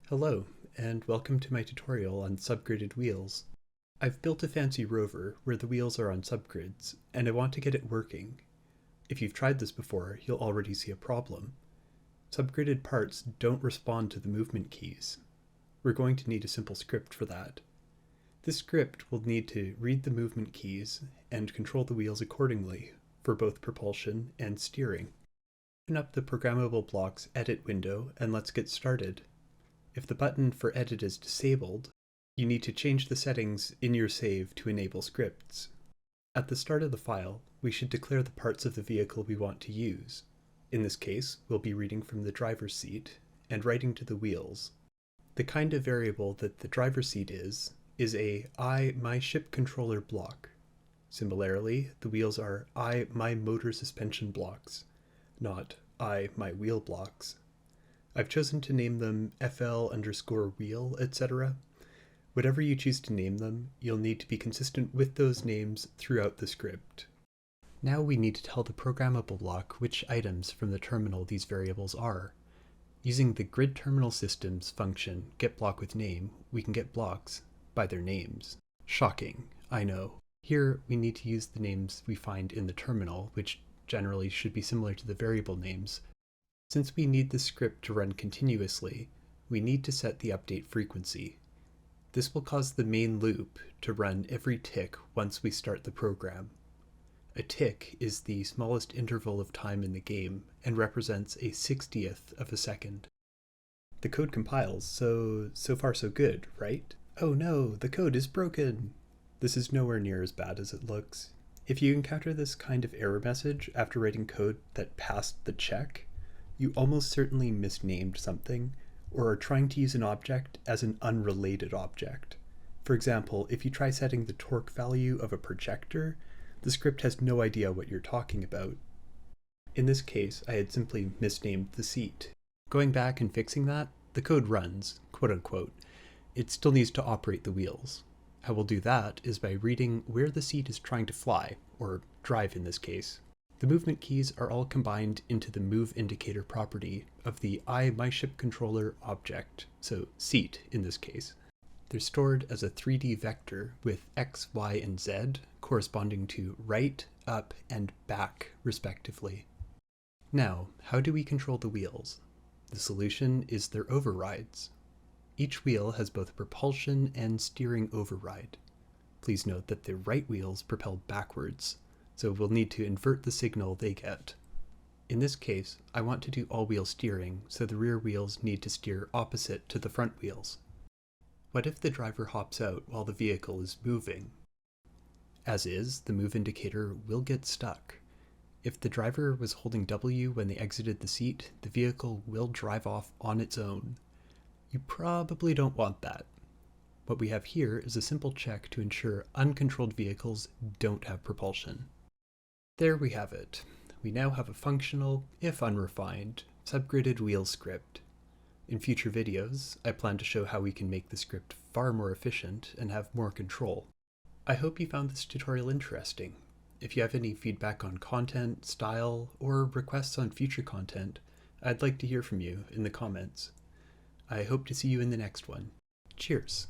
Hello, and welcome to my tutorial on subgridded wheels. I've built a fancy rover where the wheels are on subgrids, and I want to get it working. If you've tried this before, you'll already see a problem. Subgridded parts don't respond to the movement keys. We're going to need a simple script for that. This script will need to read the movement keys and control the wheels accordingly for both propulsion and steering. Open up the Programmable Blocks Edit window and let's get started. If the button for Edit is disabled, you need to change the settings in your save to enable scripts. At the start of the file, we should declare the parts of the vehicle we want to use. In this case, we'll be reading from the driver's seat and writing to the wheels. The kind of variable that the driver's seat is a myShipController block. Similarly, the wheels are myMotorSuspension blocks, not myWheel blocks. I've chosen to name them FL_wheel, etc. Whatever you choose to name them, you'll need to be consistent with those names throughout the script. Now we need to tell the programmable block which items from the terminal these variables are. Using the GridTerminalSystems function getBlockWithName, we can get blocks by their names. Shocking, I know. Here we need to use the names we find in the terminal, which generally should be similar to the variable names. Since we need the script to run continuously, we need to set the update frequency. This will cause the main loop to run every tick once we start the program. A tick is the smallest interval of time in the game and represents a 60th of a second. The code compiles, so far so good, right? Oh no, the code is broken! This is nowhere near as bad as it looks. If you encounter this kind of error message after writing code that passed the check, you almost certainly misnamed something, or are trying to use an object as an unrelated object. For example, if you try setting the torque value of a projector, the script has no idea what you're talking about. In this case, I had simply misnamed the seat. Going back and fixing that, the code runs, quote unquote. It still needs to operate the wheels. How we'll do that is by reading where the seat is trying to fly, or drive in this case. The movement keys are all combined into the move indicator property of the myShipController object, so seat in this case. They're stored as a 3D vector with x, y, and z corresponding to right, up, and back, respectively. Now, how do we control the wheels? The solution is their overrides. Each wheel has both a propulsion and steering override. Please note that the right wheels propel backwards, so we'll need to invert the signal they get. In this case, I want to do all-wheel steering, so the rear wheels need to steer opposite to the front wheels. What if the driver hops out while the vehicle is moving? As is, the move indicator will get stuck. If the driver was holding W when they exited the seat, the vehicle will drive off on its own. You probably don't want that. What we have here is a simple check to ensure uncontrolled vehicles don't have propulsion. There we have it. We now have a functional, if unrefined, subgridded wheel script. In future videos, I plan to show how we can make the script far more efficient and have more control. I hope you found this tutorial interesting. If you have any feedback on content, style, or requests on future content, I'd like to hear from you in the comments. I hope to see you in the next one. Cheers!